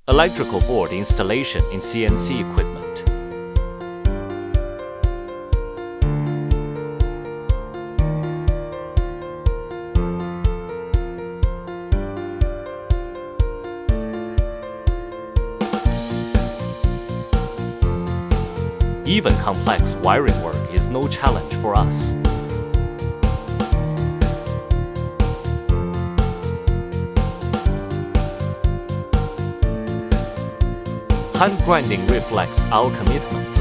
Electrical board installation in CNC equipment. Even complex wiring work is no challenge for us. Hand grinding reflects our commitment.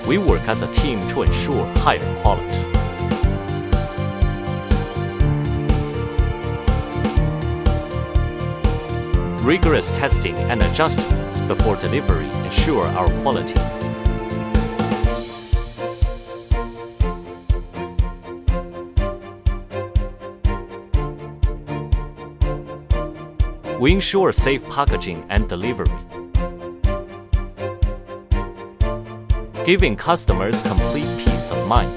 We work as a team to ensure higher quality. Rigorous testing and adjustments before delivery ensure our quality. We ensure safe packaging and delivery, giving customers complete peace of mind.